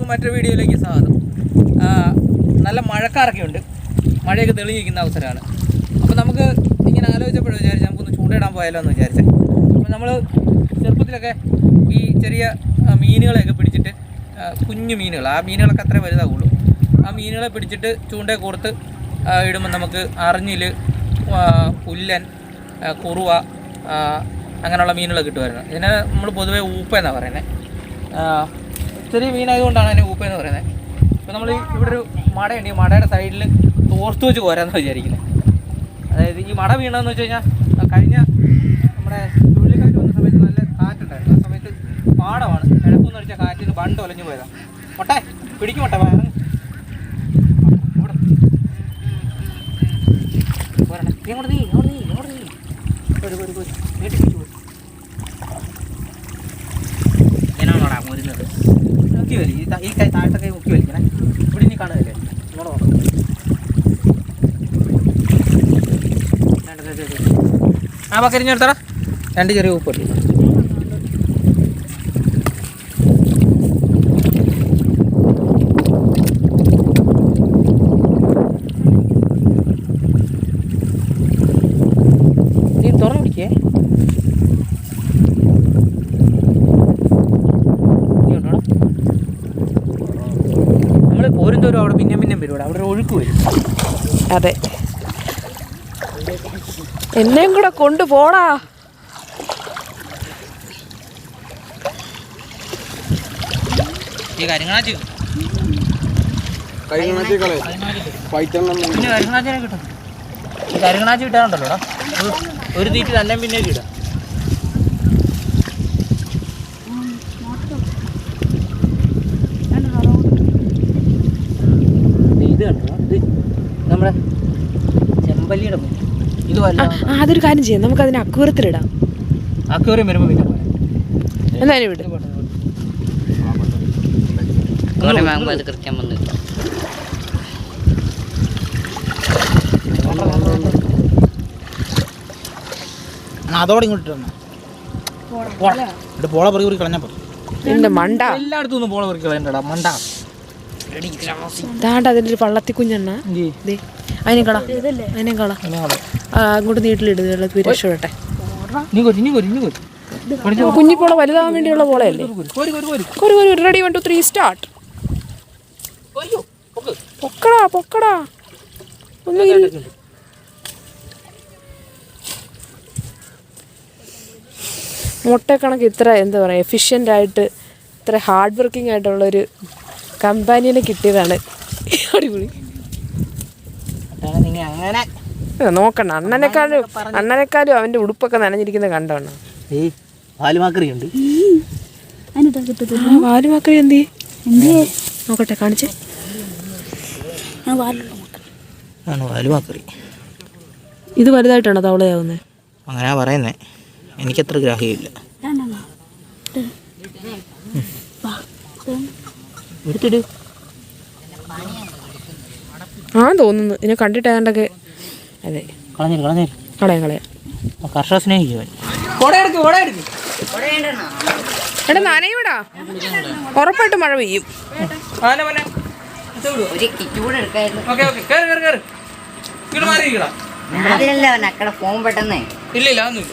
എല്ലാവർക്കും മറ്റൊരു വീഡിയോയിലേക്ക് സ്വാഗതം. നല്ല മഴക്കാറൊക്കെ ഉണ്ട്, മഴയൊക്കെ തെളിഞ്ഞിരിക്കുന്ന അവസരമാണ്. അപ്പോൾ നമുക്ക് ഇങ്ങനെ ആലോചിച്ചപ്പോഴും വിചാരിച്ചു നമുക്കൊന്ന് ചൂണ്ടയിടാൻ പോയാലോ എന്ന് വിചാരിച്ചത്. അപ്പോൾ നമ്മൾ ചെറുപ്പത്തിലൊക്കെ ഈ ചെറിയ മീനുകളെയൊക്കെ പിടിച്ചിട്ട്, കുഞ്ഞു മീനുകൾ, ആ മീനുകളൊക്കെ അത്രേ വലുതാവുള്ളൂ, ആ മീനുകളെ പിടിച്ചിട്ട് ചൂണ്ടയെ കോർത്ത് ഇടുമ്പോൾ നമുക്ക് അറിഞ്ഞിൽ, പുല്ലൻ, കുറുവ, അങ്ങനെയുള്ള മീനുകൾ കിട്ടുമായിരുന്നു. ഇതിനെ നമ്മൾ പൊതുവേ ഊപ്പ എന്നാണ് പറയുന്നത്. ചെറിയ മീനായതുകൊണ്ടാണ് അതിനെ ഊപ്പ എന്ന് പറയുന്നത്. ഇപ്പോൾ നമ്മൾ ഇവിടെ ഒരു മടയുണ്ട്, ഈ മടയുടെ സൈഡിൽ തോർത്ത് വെച്ച് കോരാമെന്ന് വിചാരിക്കുന്നത്. അതായത് ഈ മട വീണതെന്ന് വെച്ച് കഴിഞ്ഞാൽ കഴിഞ്ഞ നമ്മുടെ ചുഴലിക്കാറ്റ് വന്ന സമയത്ത് നല്ല കാറ്റുണ്ടായിരുന്നു. ആ സമയത്ത് പാടമാണ്, കിഴക്കുന്ന് അടിച്ച കാറ്റിന് ബണ്ട് ഒലഞ്ഞു പോയതാണ്. മൊട്ടെ പിടിക്കും, മൊട്ടെ ഇവിടെ ഇങ്ങനെയാണോടാ മുരുന്നത്? മുക്കി വലി, ഈ കൈ താഴത്തെ കൈ മുക്കി വലിക്കണേ. ഇവിടെ ഇനി കാണുകയല്ലേ, ഇങ്ങോട്ട് നോക്കാം. ആ പക്കരിഞ്ഞെടുത്തടാ, രണ്ട് ചെറിയ ഉപ്പ് ഇട്ടു. നീ തുറന്നു പിടിക്കേ. നമ്മൾ പോരുന്തോറും അവിടെ പിന്നെയും വരും, അവിടെ ഒഴുക്ക് വരും. അതെ, എന്നെയും കൂടെ കൊണ്ടുപോടാ. ഈ കരിങ്ങാച്ചി കിട്ടും. ഈ കരിങ്ങാച്ചി കിട്ടാറുണ്ടല്ലോടാ, ഒരു തീറ്റ് തന്നെ പിന്നെ ഇടാം. ഇത് കണ്ടോ, ഇത് നമ്മുടെ ചെമ്പല്ലിയുടെ മീൻ. ഇത് വല്ല അതൊരു കാര്യം ചെയ്യാം, നമുക്ക് അതിന് അക്വേറിയത്തിലിടാം. അക്വേറിയം വരുമ്പോൾ പിന്നെ എന്നാലും വിട്. അതോടെ ഇങ്ങോട്ട് പോള പറി പറി കളഞ്ഞാൽ പറ്റും. എന്റെ മണ്ട എല്ലായിടത്തും ഒന്നും പോള പറി കളയണ്ടടാ മണ്ട. ദാണ്ട അതിൻ്റെ ഒരു പള്ളത്തി കുഞ്ഞെണ്ണ, അതിനെ കള, അതിനെ കള, അങ്ങോട്ട് നീട്ടിലിട്, വെള്ളത്തിൽ രക്ഷപ്പെടട്ടെ. കുഞ്ഞിപ്പോള വലുതാവാൻ വേണ്ടിയുള്ള പോളയല്ലേ. Ready, 1 2 3 start. പൊക്കടാ പൊക്കടാ. ഒന്നുകിൽ മുട്ടക്കണക്ക് ഇത്ര എന്താ പറയുക, എഫിഷ്യൻ്റ് ആയിട്ട് ഇത്ര ഹാർഡ് വർക്കിംഗ് ആയിട്ടുള്ളൊരു കമ്പാനിയനെ കിട്ടിയതാണ്. അടിപൊളി. നോക്കണ്ട, അണ്ണനെക്കാളും അവൻ്റെ ഉടുപ്പൊക്കെ നനഞ്ഞിരിക്കുന്നത് കണ്ടോണം. വാലുമാക്കറിയുണ്ട്. വാലുമാക്കറി എന്തി നോക്കട്ടെ, കാണിച്ചേ. വാലുമാക്കറി ഇത് വലുതായിട്ടാണോ തവളയാവുന്നത്? അങ്ങനെയാ പറയുന്നേ, എനിക്കത്ര ഗ്രാഹ്യമില്ല. എടുത്തിട്. ആ തോന്നുന്നു, ഇതിനെ കണ്ടിട്ട് ഏതാണ്ടൊക്കെ. അതെ, കളയാം. കർഷക സ്നേഹിക്കുവാൻ എടാ നനയൂടാ, ഉറപ്പായിട്ട് മഴ പെയ്യും. ഇല്ല ഒന്നുമില്ല.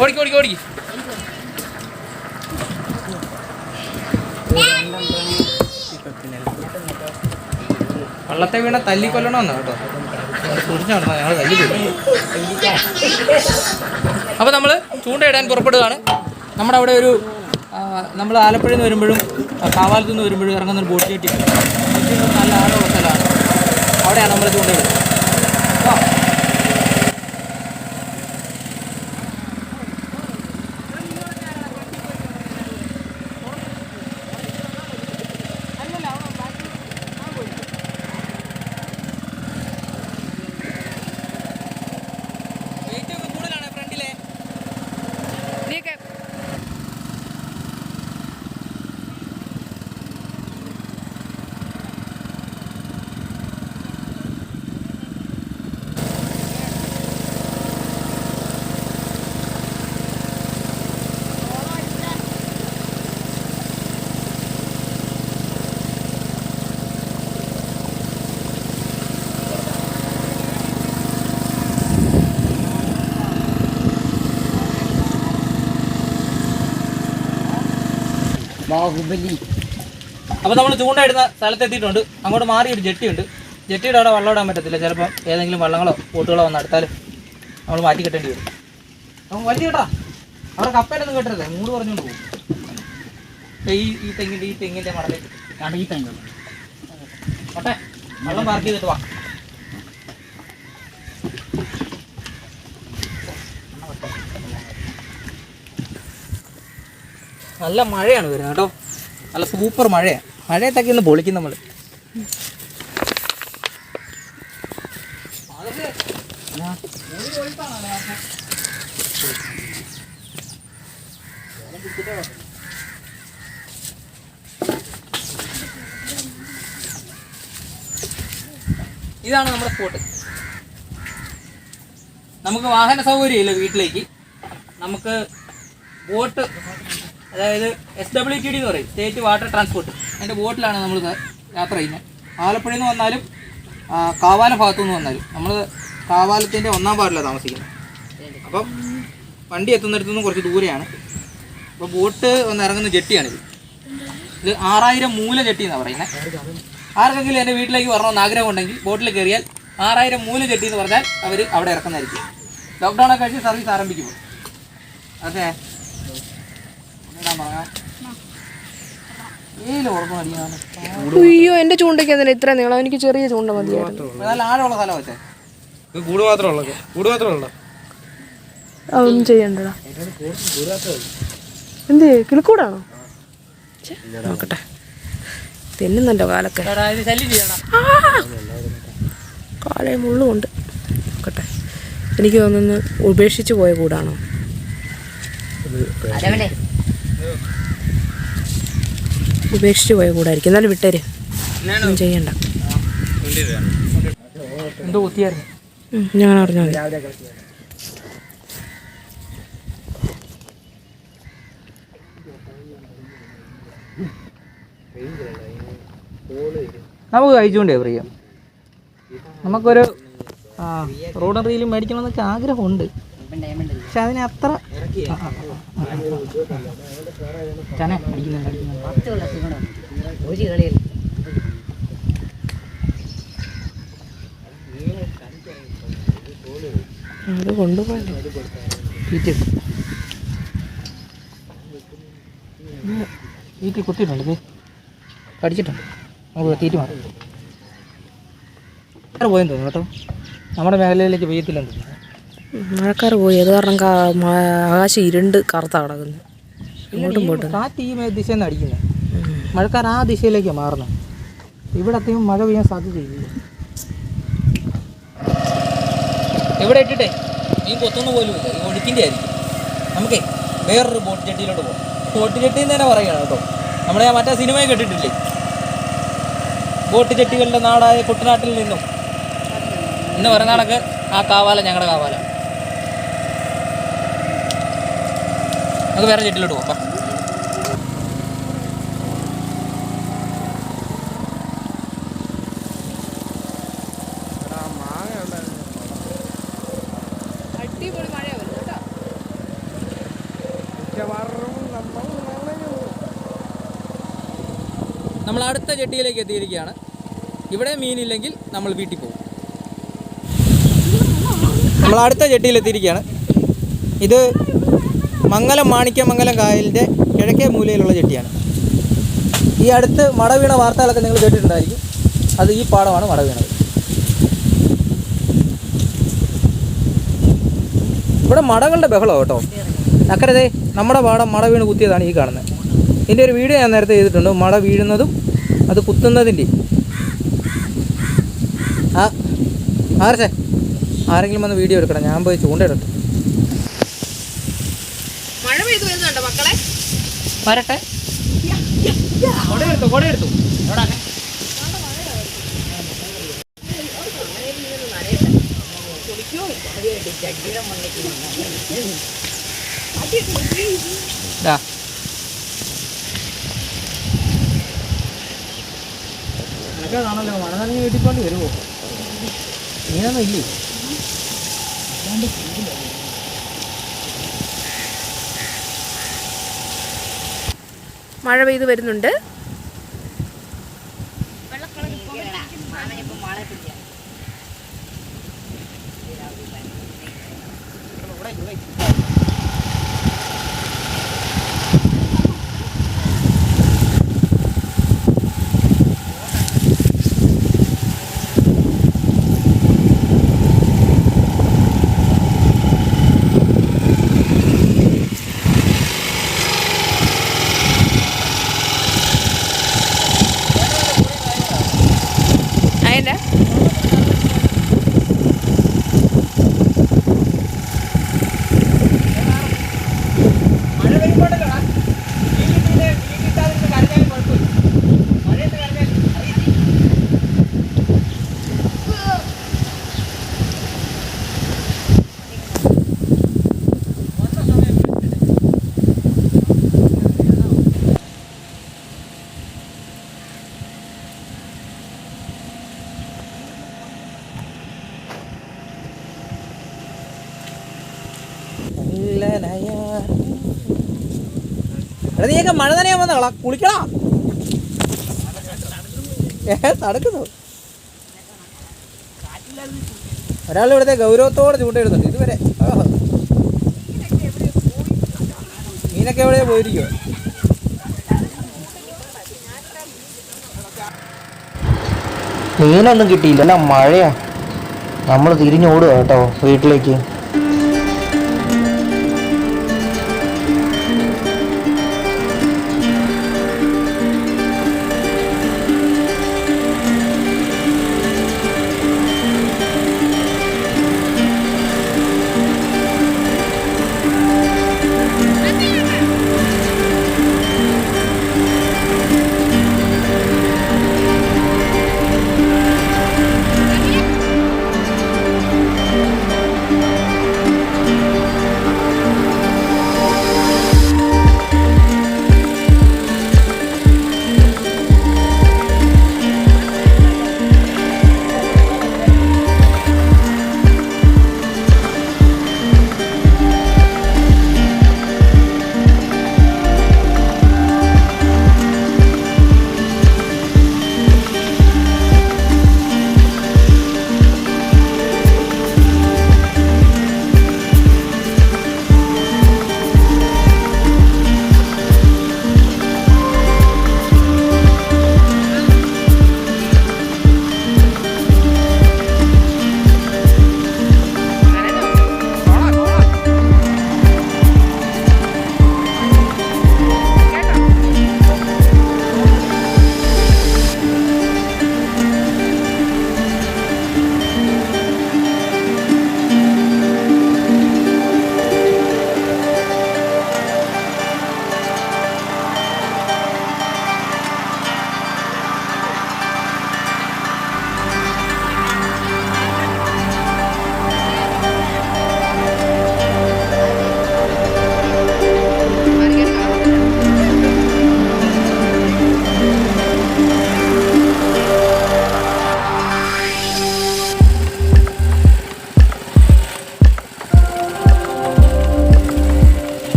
ഓടിക്ക്. വള്ളത്തെ വീണ തല്ലിക്കൊല്ലണമെന്നാ കേട്ടോ, സൂക്ഷിച്ചു നടന്നാ ഞങ്ങൾ തല്ലിക്കൊല്ലും. അപ്പോൾ നമ്മൾ ചൂണ്ടയിടാൻ പുറപ്പെടുകയാണ്. നമ്മുടെ അവിടെ ഒരു നമ്മൾ ആലപ്പുഴയിൽ നിന്ന് വരുമ്പോഴും കാവാലത്തു നിന്ന് വരുമ്പോഴും ഇറങ്ങുന്നൊരു ബോട്ട് ജെട്ടി, നല്ല ആഴമുള്ള സ്ഥലമാണ്. അവിടെയാണ് നമ്മൾ ചൂണ്ടയിടുന്നത്. ബാഹുബലി. അപ്പോൾ നമ്മൾ ചൂണ്ടയിടുന്ന സ്ഥലത്തെത്തിയിട്ടുണ്ട്. അങ്ങോട്ട് മാറി ഒരു ജെട്ടിയുണ്ട്. ജെട്ടിയുടെ അവിടെ വെള്ളം ഇടാൻ പറ്റത്തില്ല. ചിലപ്പം ഏതെങ്കിലും വള്ളങ്ങളോ ബോട്ടുകളോ വന്ന് അടുത്താൽ നമ്മൾ മാറ്റി കെട്ടേണ്ടി വരും. അപ്പം വലിയ കേട്ടാ അവിടെ കപ്പയിലൊന്നും കെട്ടരുത്, മൂട് പറഞ്ഞുകൊണ്ട് പോകും. ഈ തെങ്ങിൻ്റെ മടലേക്ക് ഈ തെങ്ങ് ഓട്ടെ വെള്ളം പാർക്ക് ചെയ്തിട്ട് വാ. നല്ല മഴയാണ് വരുന്നത് കേട്ടോ, നല്ല സൂപ്പർ മഴയാണ്. മഴയത്തൊക്കെ ഒന്ന് പൊളിക്കും നമ്മൾ. ഇതാണ് നമ്മുടെ സ്പോട്ട്. നമുക്ക് വാഹന സൗകര്യമില്ല വീട്ടിലേക്ക്. നമുക്ക് ബോട്ട്, അതായത് SWTD എന്ന് പറയും, സ്റ്റേറ്റ് വാട്ടർ ട്രാൻസ്പോർട്ട്, അതിൻ്റെ ബോട്ടിലാണ് നമ്മൾ യാത്ര ചെയ്യുന്നത്. ആലപ്പുഴയിൽ നിന്ന് വന്നാലും കാവാല ഭാഗത്തു നിന്ന് വന്നാലും നമ്മൾ കാവാലത്തിൻ്റെ 1-ാം വാർഡിലാണ് താമസിക്കുന്നത്. അപ്പം വണ്ടി എത്തുന്നിടത്തു നിന്നും കുറച്ച് ദൂരെയാണ്. അപ്പോൾ ബോട്ട് വന്ന് ഇറങ്ങുന്ന ജെട്ടിയാണിത്. ഇത് 6000 മൂല ജെട്ടി എന്നാണ് പറയുന്നത്. ആർക്കെങ്കിലും എൻ്റെ വീട്ടിലേക്ക് വരണമെന്ന് ആഗ്രഹം ഉണ്ടെങ്കിൽ ബോട്ടിൽ കയറിയാൽ 6000 മൂല ജെട്ടി എന്ന് പറഞ്ഞാൽ അവർ അവിടെ ഇറക്കുന്നതായിരിക്കും. ലോക്ക്ഡൗണൊക്കെ കഴിഞ്ഞ് സർവീസ് ആരംഭിക്കുമോ? അതെ, അയ്യോ എൻ്റെ ചൂണ്ടയ്ക്ക് എന്തിനാ ഇത്ര നീളം? എനിക്ക് ചെറിയ ചൂണ്ട മതിയായിരുന്നു. നല്ല ആഴമുള്ള സ്ഥലം വെച്ചേ. കൂട് മാത്രമേ. അതൊന്നും ചെയ്യണ്ടടാ. എന്ത് കിളിക്കൂടാണോ? നോക്കട്ടെ, തെന്നുന്നല്ലോ കാലൊക്കെ. കാലേ മുള്ളുമുണ്ട്. നോക്കട്ടെ, എനിക്ക് തോന്നുന്നു ഉപേക്ഷിച്ച് പോയ കൂടാണോ? ഉപേക്ഷിച്ച് പോയ കൂടായിരിക്കും. എന്നാലും വിട്ടേര്, ഒന്നും ചെയ്യണ്ട. ഞാൻ അറിഞ്ഞാൽ മതി. നമുക്ക് കഴിച്ചുകൊണ്ടേ പ്രിയം. നമുക്കൊരു റോഡ് റീലും മേടിക്കണമെന്നൊക്കെ ആഗ്രഹമുണ്ട്. പക്ഷെ അതിന് അത്ര അത് കൊണ്ടുപോകണ്ടേ? തീറ്റി കുത്തിയിട്ടുണ്ട്, കടിച്ചിട്ടുണ്ട്. നമുക്ക് തീറ്റി മാറും. പോയെന്ന് തോന്നുന്നു കേട്ടോ, നമ്മുടെ മേഖലയിലേക്ക് പെയ്യത്തില്ലെന്ന് തോന്നുന്നു. മഴക്കാർ പോയി, അത് കാരണം ആകാശം ഇരുണ്ട് കറുത്ത കിടക്കുന്നു. ഇങ്ങോട്ടും പോട്ടും കാറ്റ് ഈ ദിശയിൽ നിന്ന് അടിക്കുന്നത്. മഴക്കാർ ആ ദിശയിലേക്കാണ് മാറുന്നത്. ഇവിടെ അത്യാവശ്യം മഴ പെയ്യാൻ സാധ്യതയില്ല. ഇവിടെ ഇട്ടിട്ടേ ഈ കൊത്തൊന്നും പോലും ഇല്ല, ഈ ഒഴുക്കിൻ്റെ ആയിരിക്കും. നമുക്കേ വേറൊരു ബോട്ട് ജെട്ടിയിലോട്ട് പോകാം. ബോട്ട് ജെട്ടി എന്ന് തന്നെ പറയുകയാണ് കേട്ടോ. നമ്മുടെ മറ്റേ സിനിമയെ കേട്ടിട്ടില്ലേ, ബോട്ട് ജെട്ടികളുടെ നാടായ കുട്ടനാട്ടിൽ നിന്നും എന്ന് പറയുന്ന കണക്ക് ആ കാവാല ഞങ്ങളുടെ കാവാല. നമുക്ക് വേറെ ജെട്ടിലോട്ട് പോകാം. നമ്മൾ അടുത്ത ജെട്ടിയിലേക്ക് എത്തിയിരിക്കുകയാണ്. ഇവിടെ മീനില്ലെങ്കിൽ നമ്മൾ വീട്ടിൽ പോകും. നമ്മൾ അടുത്ത ജെട്ടിയിലെത്തിയിരിക്കുകയാണ്. ഇത് മാണിക്യമംഗലം കായലിൻ്റെ കിഴക്കേ മൂലയിലുള്ള ജെട്ടിയാണ്. ഈ അടുത്ത് മട വീണ വാർത്തകളൊക്കെ നിങ്ങൾ കേട്ടിട്ടുണ്ടായിരിക്കും. അത് ഈ പാടമാണ് മട വീണത്. ഇവിടെ മടകളുടെ ബഹളമാണ് കേട്ടോ. അക്കരതേ നമ്മുടെ പാടം മട വീണ് കുത്തിയതാണ് ഈ കാണുന്നത്. ഇതിൻ്റെ ഒരു വീഡിയോ ഞാൻ നേരത്തെ ചെയ്തിട്ടുണ്ട്, മട വീഴുന്നതും അത് കുത്തുന്നതിൻ്റെ. ആർച്ചേ ആരെങ്കിലും വന്ന് വീഡിയോ എടുക്കണം, ഞാൻ പോയി ചൂണ്ടയിടട്ടെ. മഴ പെയ്തു വരുന്നുണ്ടോ മക്കളെ? വരട്ടെ, കൊടയെടുത്തു. നിനക്ക് കാണല്ലോ മഴ നനഞ്ഞ് വീട്ടിക്കൊണ്ട് വരുമോ? മീനൊന്നും ഇല്ലേ? മഴ പെയ്ത് വരുന്നുണ്ട്. അതിൻ്റെ മഴ പെയ്യുമ്പോഴല്ലോടാ മീൻ കിട്ടാതിരുന്ന് കരഞ്ഞാലും കുഴപ്പമില്ല. മഴയത്ത് കരഞ്ഞാൽ വന്ന സമയം എടാ നീയൊക്കെ മഴ നനയാൻ വന്നകളാ, കുളിക്കടാ. തടുക്കുന്നു. ഒരാൾ ഇവിടുത്തെ ഗൗരവത്തോടെ ചൂണ്ടയിടുന്നുണ്ട് ഇതുവരെ. മീനൊക്കെ എവിടെയോ പോയിരിക്കുമോ? മീനൊന്നും കിട്ടിയില്ല, അല്ല മഴയാ. നമ്മൾ തിരിഞ്ഞോടുക കേട്ടോ വീട്ടിലേക്ക്.